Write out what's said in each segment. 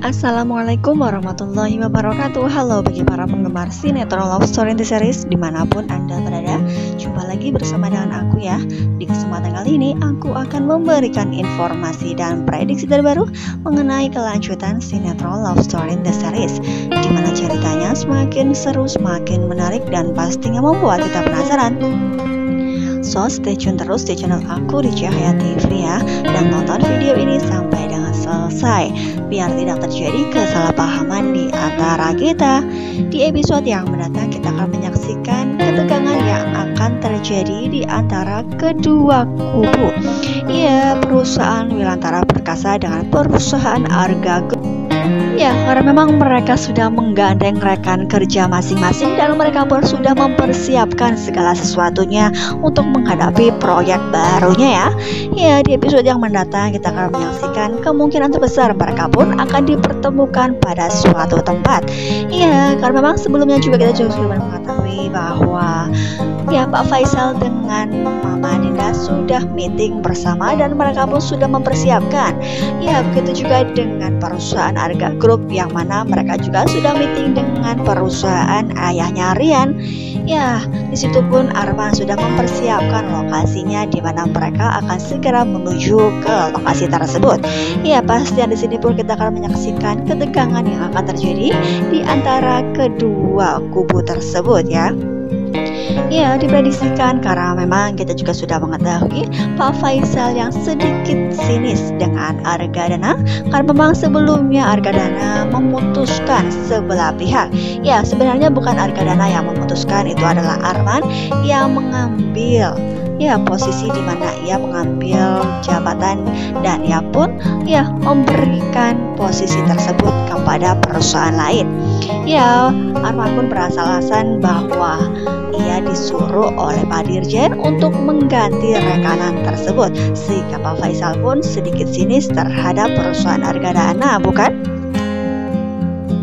Assalamualaikum warahmatullahi wabarakatuh. Halo bagi para penggemar sinetron love story in the series dimanapun Anda berada. Jumpa lagi bersama dengan aku ya. Di kesempatan kali ini aku akan memberikan informasi dan prediksi terbaru mengenai kelanjutan sinetron love story in the series, dimana ceritanya semakin seru, semakin menarik, dan pastinya membuat kita penasaran. So stay tune terus di channel aku di Cahaya TV ya, dan nonton video ini sampai dengan selesai biar tidak terjadi kesalahpahaman di antara kita. Di episode yang mendatang kita akan menyaksikan ketegangan yang akan terjadi di antara kedua kubu. Iya, perusahaan Wilantara Perkasa dengan perusahaan Arga Group. Ya, karena memang mereka sudah menggandeng rekan kerja masing-masing dan mereka pun sudah mempersiapkan segala sesuatunya untuk menghadapi proyek barunya ya. Ya, di episode yang mendatang kita akan menyaksikan kemungkinan terbesar mereka pun akan dipertemukan pada suatu tempat. Ya, karena memang sebelumnya juga kita juga sudah mengetahui bahwa ya Pak Faisal dengan Mama Dinda sudah meeting bersama dan mereka pun sudah mempersiapkan. Ya, begitu juga dengan perusahaan Arga Group yang mana mereka juga sudah meeting dengan perusahaan ayahnya Rian. Ya, di situ pun Arman sudah mempersiapkan lokasinya di mana mereka akan segera menuju ke lokasi tersebut. Ya, pasti di sini pun kita akan menyaksikan ketegangan yang akan terjadi di antara kedua kubu tersebut ya. Ya, diprediksikan karena memang kita juga sudah mengetahui Pak Faisal yang sedikit sinis dengan Argadana, karena memang sebelumnya Argadana memutuskan sebelah pihak. Ya, sebenarnya bukan Argadana yang memutuskan, itu adalah Arman yang mengambil ya posisi di mana ia mengambil jabatan dan ia pun ya memberikan posisi tersebut kepada perusahaan lain. Ya, Arman pun beralasan bahwa ia disuruh oleh Pak Dirjen untuk mengganti rekanan tersebut, sehingga Pak Faisal pun sedikit sinis terhadap perusahaan Argadana, bukan?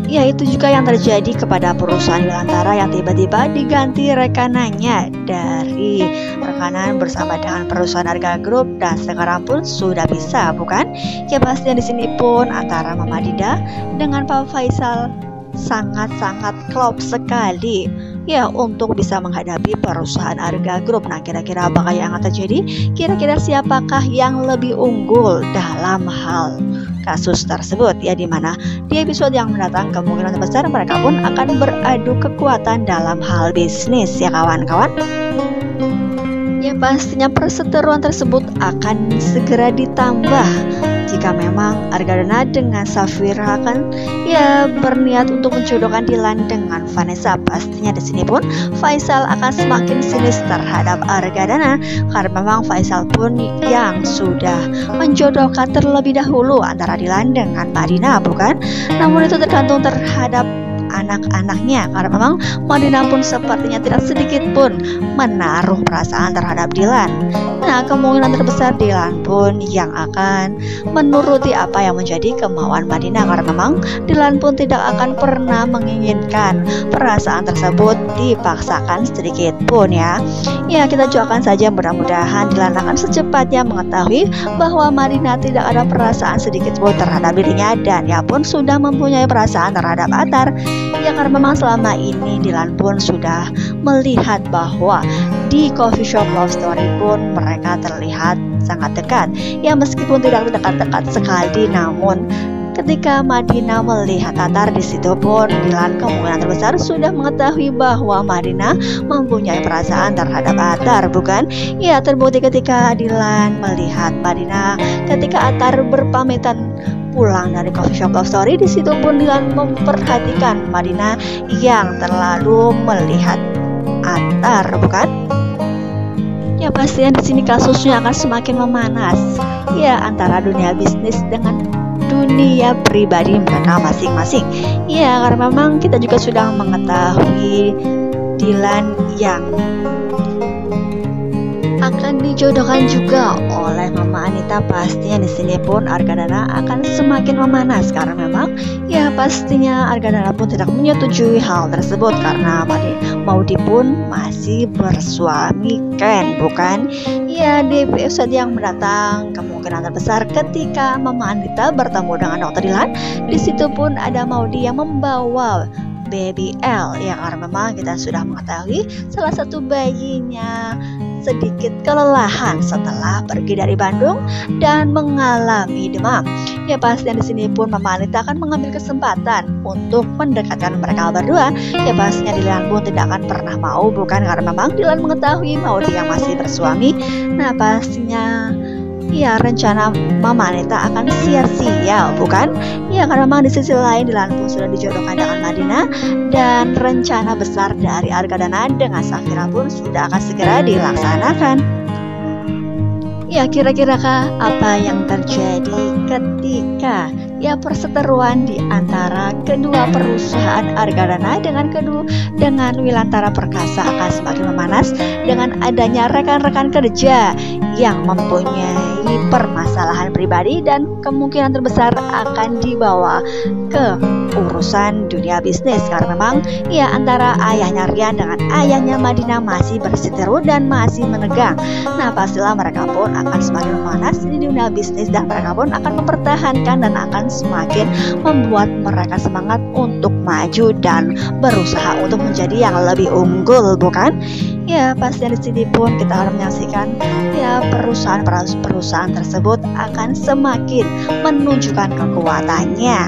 Ya, itu juga yang terjadi kepada perusahaan Wilantara yang tiba-tiba diganti rekanannya dari rekanan bersama dengan perusahaan Arga Group dan sekarang pun sudah bisa, bukan? Ya, pastinya di sini pun antara Mama Dinda dengan Pak Faisal sangat-sangat klop sekali ya untuk bisa menghadapi perusahaan Arga Group. Nah, kira-kira apakah yang akan terjadi? Kira-kira siapakah yang lebih unggul dalam hal kasus tersebut ya, dimana di episode yang mendatang kemungkinan besar mereka pun akan beradu kekuatan dalam hal bisnis ya kawan-kawan. Ya, pastinya perseteruan tersebut akan segera ditambah jika memang Argadana dengan Safira akan ya berniat untuk menjodohkan Dilan dengan Vanessa. Pastinya di sini pun Faisal akan semakin sinis terhadap Argadana karena memang Faisal pun yang sudah menjodohkan terlebih dahulu antara Dilan dengan Madina, bukan? Namun itu tergantung terhadap anak-anaknya karena memang Madina pun sepertinya tidak sedikit pun menaruh perasaan terhadap Dilan. Nah, kemungkinan terbesar Dilan pun yang akan menuruti apa yang menjadi kemauan Madina karena memang Dilan pun tidak akan pernah menginginkan perasaan tersebut dipaksakan sedikit pun ya. Ya, kita doakan saja mudah-mudahan Dilan akan secepatnya mengetahui bahwa Madina tidak ada perasaan sedikit pun terhadap dirinya dan ia pun sudah mempunyai perasaan terhadap Atar. Ya, karena memang selama ini Dilan pun sudah melihat bahwa di coffee shop love story pun mereka terlihat sangat dekat. Ya, meskipun tidak dekat-dekat sekali, namun ketika Madina melihat Atar di situ pun Dilan kemungkinan terbesar sudah mengetahui bahwa Madina mempunyai perasaan terhadap Atar, bukan? Ya, terbukti ketika Dilan melihat Madina ketika Atar berpamitan pulang dari coffee shop love story, di situ pun Dilan memperhatikan Madina yang terlalu melihat Atar, bukan? Ya, pastinya di sini kasusnya akan semakin memanas ya antara dunia bisnis dengan dunia pribadi mereka masing-masing. Ya, karena memang kita juga sudah mengetahui Dilan yang akan dijodohkan juga oleh Mama Anita. Pastinya di sini pun Argadana akan semakin memanas karena memang ya pastinya Argadana pun tidak menyetujui hal tersebut karena Maudy pun masih bersuami Ken, bukan? Ya, di episode yang mendatang kemungkinan terbesar ketika Mama Anita bertemu dengan Dr. Dilan, di situ pun ada Maudy yang membawa baby L yang karena memang kita sudah mengetahui salah satu bayinya sedikit kelelahan setelah pergi dari Bandung dan mengalami demam. Ya pasti di sini pun Mama Anita akan mengambil kesempatan untuk mendekatkan mereka berdua. Ya pastinya Dilan pun tidak akan pernah mau, bukan karena memang Dilan mengetahui Maudy yang masih bersuami. Nah pastinya ya rencana Mama Anita akan sia-sia, bukan? Ya karena memang di sisi lain Dilan pun sudah dijodohkan dengan Madina dan rencana besar dari Argadana dengan Safira pun sudah akan segera dilaksanakan. Ya kira-kira kah apa yang terjadi ketika ya perseteruan di antara kedua perusahaan Argadana dengan Wilantara Perkasa akan semakin memanas dengan adanya rekan-rekan kerja yang mempunyai permasalahan pribadi dan kemungkinan terbesar akan dibawa ke urusan dunia bisnis karena memang ya antara ayahnya Rian dengan ayahnya Madina masih berseteru dan masih menegang. Nah pastilah mereka pun akan semakin memanas di dunia bisnis dan mereka pun akan mempertahankan dan akan semakin membuat mereka semangat untuk maju dan berusaha untuk menjadi yang lebih unggul, bukan? Ya pasti di sini pun kita akan menyaksikan ya perusahaan tersebut akan semakin menunjukkan kekuatannya.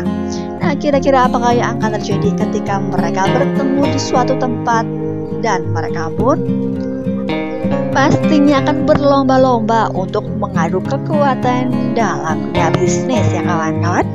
Nah kira-kira apakah yang akan terjadi ketika mereka bertemu di suatu tempat dan mereka pun pastinya akan berlomba-lomba untuk mengadu kekuatan dalam dunia bisnis ya kawan-kawan.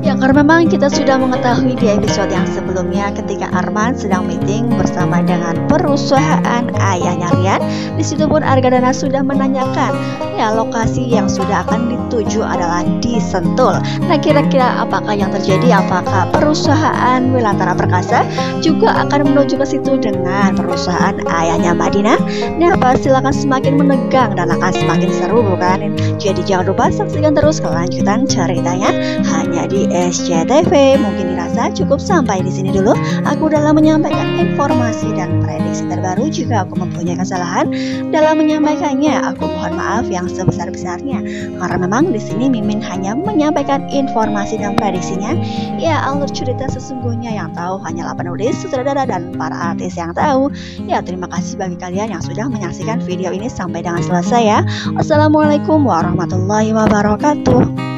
Ya karena memang kita sudah mengetahui di episode yang sebelumnya ketika Arman sedang meeting bersama dengan perusahaan ayahnya Rian, di situ pun Argadana sudah menanyakan ya lokasi yang sudah akan dituju adalah di Sentul. Nah kira-kira apakah yang terjadi? Apakah perusahaan Wilantara Perkasa juga akan menuju ke situ dengan perusahaan ayahnya Madina? Nah pastilah akan semakin menegang dan akan semakin seru, bukan? Jadi jangan lupa saksikan terus kelanjutan ceritanya hanya di SCTV. Mungkin dirasa cukup sampai di sini dulu. Aku dalam menyampaikan informasi dan prediksi terbaru. Jika aku mempunyai kesalahan dalam menyampaikannya, aku mohon maaf yang sebesar-besarnya. Karena memang di sini Mimin hanya menyampaikan informasi dan prediksinya. Ya, alur cerita sesungguhnya yang tahu hanyalah penulis, sutradara dan para artis yang tahu. Ya, terima kasih bagi kalian yang sudah menyaksikan video ini sampai dengan selesai ya. Wassalamualaikum warahmatullahi wabarakatuh.